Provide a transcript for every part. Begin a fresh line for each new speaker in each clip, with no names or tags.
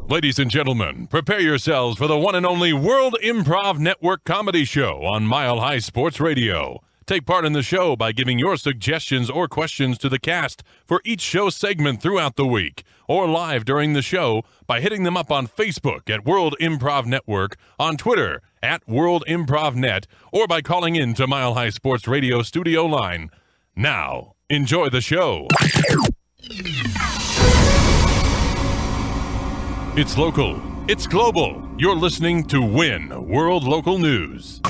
Ladies and gentlemen, prepare yourselves for the one and only World Improv Network comedy show on Mile High Sports Radio. Take part in the show by giving your suggestions or questions to the cast for each show segment throughout the week, or live during the show by hitting them up on Facebook at World Improv Network, on Twitter at World Improv Net, or by calling in to Mile High Sports Radio studio line. Now, enjoy the show. It's local. It's global. You're listening to WIN World Local News.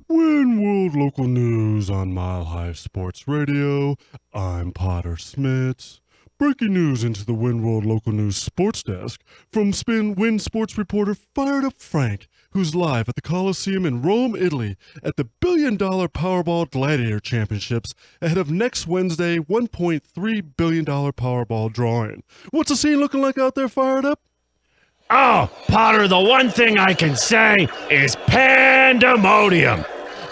WIN World Local News on Mile High Sports Radio. I'm Potter Smittss. Breaking news into the WIN World Local News Sports Desk from WIN Sports reporter Fired Up Frank, who's live at the Coliseum in Rome, Italy, at the $1 billion Powerball Gladiator Championships ahead of next Wednesday $1.3 billion Powerball drawing. What's the scene looking like out there, Fired Up?
Oh, Potter, the one thing I can say is pandemonium.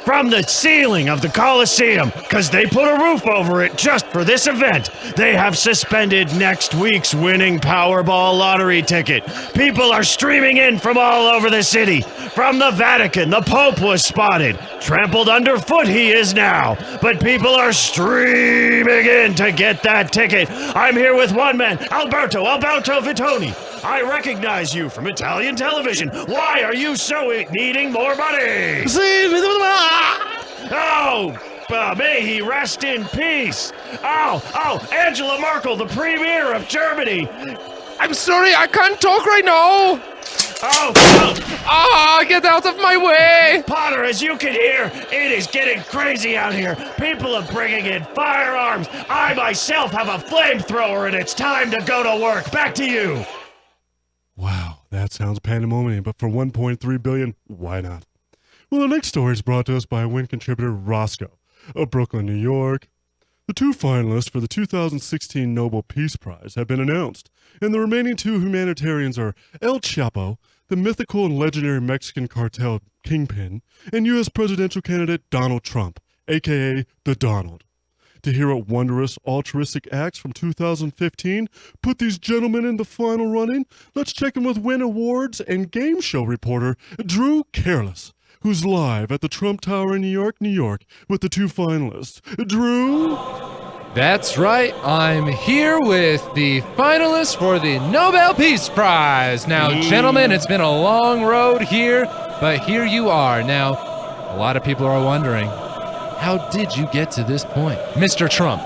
From the ceiling of the Coliseum, because they put a roof over it just for this event, they have suspended next week's winning Powerball lottery ticket. People are streaming in from all over the city. From the Vatican, the Pope was spotted. Trampled underfoot he is now. But people are streaming in to get that ticket. I'm here with one man, Alberto Vitoni. I recognize you from Italian television. Why are you so needing more money? May he rest in peace. Angela Merkel, the premier of Germany.
I'm sorry, I can't talk right now. Get out of my way.
Potter, as you can hear, it is getting crazy out here. People are bringing in firearms. I myself have a flamethrower, and it's time to go to work. Back to you.
Wow, that sounds pandemonium, but for $1.3 billion, why not? Well, the next story is brought to us by WIN contributor Roscoe of Brooklyn, New York. The two finalists for the 2016 Nobel Peace Prize have been announced, and the remaining two humanitarians are El Chapo, the mythical and legendary Mexican cartel kingpin, and U.S. presidential candidate Donald Trump, a.k.a. the Donald. To hear what wondrous, altruistic acts from 2015 put these gentlemen in the final running, let's check in with WIN Awards and game show reporter Drew Careless, who's live at the Trump Tower in New York, with the two finalists. Drew?
That's right, I'm here with the finalists for the Nobel Peace Prize. Now, gentlemen, it's been a long road here, but here you are. Now, a lot of people are wondering, how did you get to this point, Mr. Trump?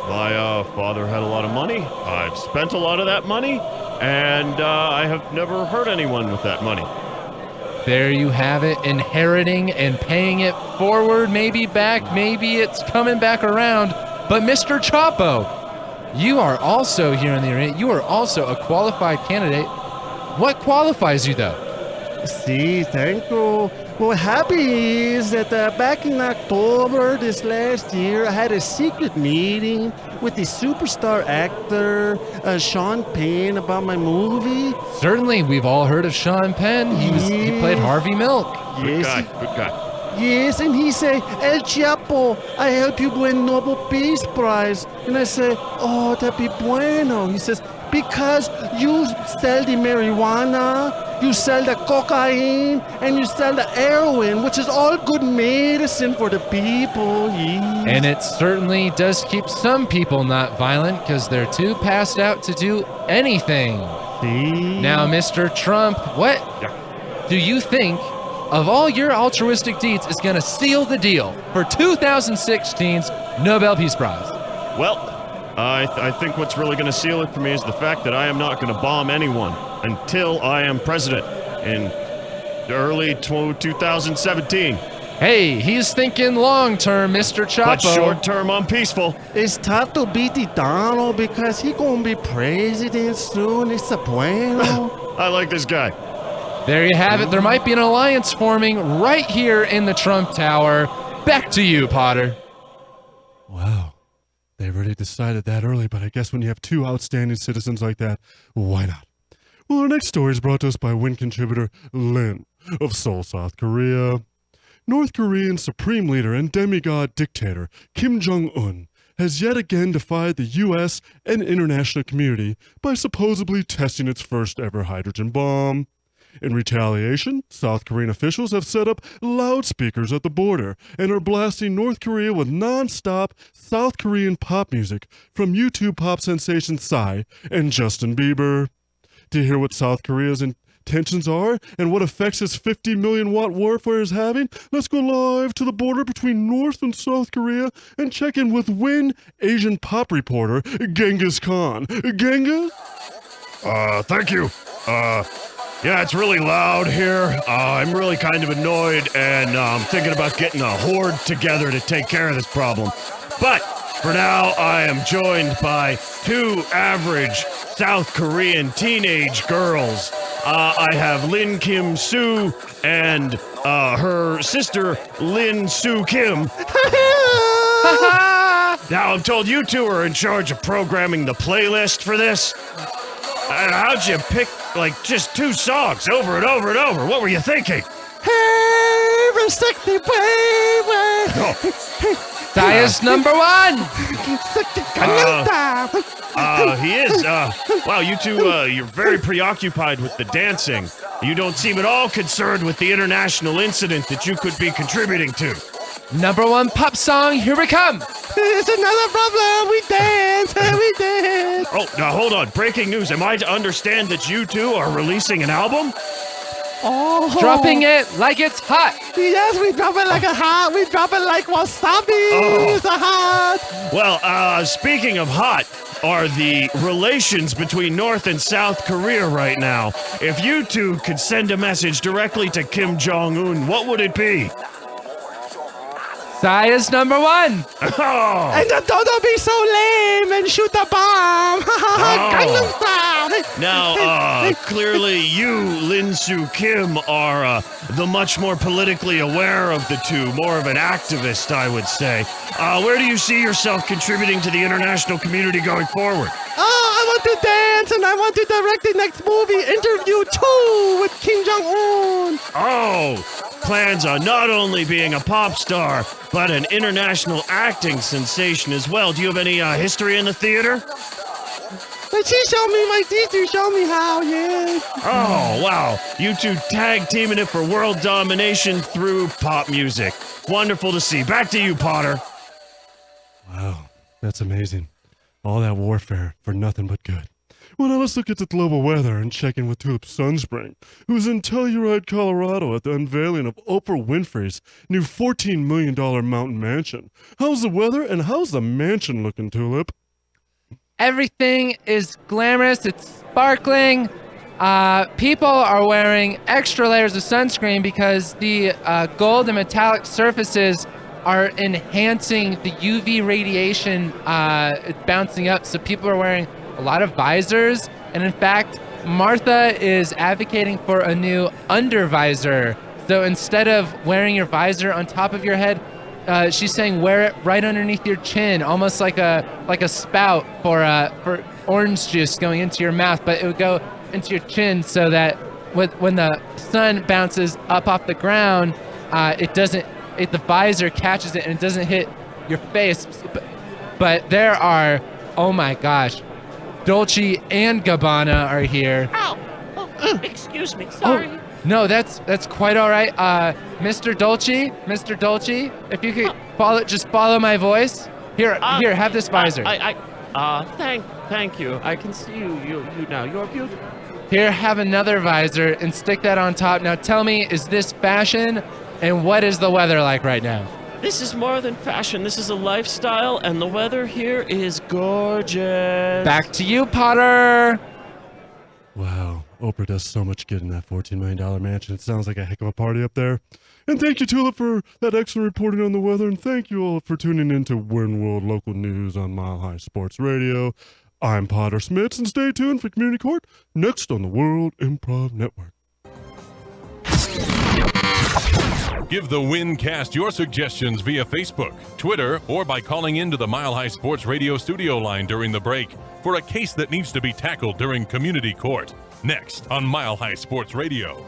My father had a lot of money. I've spent a lot of that money, and I have never hurt anyone with that money.
There you have it, inheriting and paying it forward, maybe back, maybe it's coming back around. But Mr. Chapo, you are also here in the arena. You are also a qualified candidate. What qualifies you, though?
See, thank you. What happened is that back in October this last year, I had a secret meeting with the superstar actor Sean Penn about my movie.
Certainly, we've all heard of Sean Penn. He played Harvey Milk.
Good
Yes,
guy.
yes, and he said, El Chapo, I help you win Nobel Peace Prize. And I said, oh, that'd be bueno. He says, because you sell the marijuana, you sell the cocaine, and you sell the heroin, which is all good medicine for the people. Yes.
And it certainly does keep some people not violent because they're too passed out to do anything.
See?
Now, Mr. Trump, what do you think of all your altruistic deeds is going to seal the deal for 2016's Nobel Peace Prize?
Well, I think what's really going to seal it for me is the fact that I am not going to bomb anyone until I am president in early 2017.
Hey, he's thinking long-term, Mr. Chapo.
But short-term, I'm peaceful.
It's tough to beat the Donald because he gonna be president soon. It's a bueno.
I like this guy.
There you have it. There might be an alliance forming right here in the Trump Tower. Back to you, Potter.
Wow. They already decided that early, but I guess when you have two outstanding citizens like that, why not? Well, our next story is brought to us by WIN contributor Lin of Seoul, South Korea. North Korean Supreme Leader and demigod dictator Kim Jong-un has yet again defied the U.S. and international community by supposedly testing its first ever hydrogen bomb. In retaliation, South Korean officials have set up loudspeakers at the border and are blasting North Korea with non-stop South Korean pop music from YouTube pop sensation Psy and Justin Bieber. To hear what South Korea's intentions are and what effects this 50 million watt warfare is having, let's go live to the border between North and South Korea and check in with WIN Asian pop reporter Genghis Khan. Genghis?
Thank you. Yeah, it's really loud here. I'm really kind of annoyed, and I'm thinking about getting a horde together to take care of this problem. But for now, I am joined by two average South Korean teenage girls. I have Lin Kim Soo and her sister Lin Soo Kim. Now, I'm told you two are in charge of programming the playlist for this. How'd you pick, just two songs over and over and over? What were you thinking?
Hey, we're sexy baby.
Dias number one.
He is. Wow, you two, you're very preoccupied with the dancing. You don't seem at all concerned with the international incident that you could be contributing to.
Number one pop song, here we come.
It's another problem. We dance. We dance.
Oh, now hold on. Breaking news. Am I to understand that you two are releasing an album?
Oh.
Dropping it like it's hot.
Yes, we drop it like a hot. We drop it like wasabi.
Oh.
It's a hot.
Well, speaking of hot, are the relations between North and South Korea right now. If you two could send a message directly to Kim Jong-un, what would it be?
Dias number one.
Oh.
And don't be so lame and shoot the bomb. Gangnam Style.
Now, clearly you, Lin Soo Kim, are the much more politically aware of the two, more of an activist, I would say. Where do you see yourself contributing to the international community going forward?
I want to dance and I want to direct the next movie, Interview 2 with Kim Jong-un.
Oh, plans on not only being a pop star, but an international acting sensation as well. Do you have any history in the theater?
My teacher showed me how, yeah.
Oh, wow. You two tag teaming it for world domination through pop music. Wonderful to see. Back to you, Potter.
Wow, that's amazing. All that warfare for nothing but good. Well, now let's look at the global weather and check in with Tulip Sunspring, who's in Telluride, Colorado at the unveiling of Oprah Winfrey's new $14 million mountain mansion. How's the weather and how's the mansion looking, Tulip?
Everything is glamorous. It's sparkling. People are wearing extra layers of sunscreen because the gold and metallic surfaces are enhancing the UV radiation bouncing up. So people are wearing a lot of visors. And in fact, Martha is advocating for a new under-visor. So instead of wearing your visor on top of your head, she's saying wear it right underneath your chin, almost like a spout for orange juice going into your mouth, but it would go into your chin so that when the sun bounces up off the ground, the visor catches it and it doesn't hit your face. But there are, oh my gosh, Dolce and Gabbana are here.
Ow! Oh, excuse me, sorry.
Oh, no, that's quite all right. Mr. Dolce, if you could follow my voice. Here, have this visor.
Thank you. I can see you now. You're beautiful.
Here, have another visor and stick that on top. Now tell me, is this fashion? And what is the weather like right now?
This is more than fashion. This is a lifestyle, and the weather here is gorgeous.
Back to you, Potter.
Wow, Oprah does so much good in that $14 million mansion. It sounds like a heck of a party up there. And thank you, Tulip, for that excellent reporting on the weather. And thank you all for tuning in to WIN World Local News on Mile High Sports Radio. I'm Potter Smittss, and stay tuned for Community Court next on the World Improv Network.
Give the WIN cast your suggestions via Facebook, Twitter, or by calling into the Mile High Sports Radio studio line during the break for a case that needs to be tackled during Community Court. Next on Mile High Sports Radio.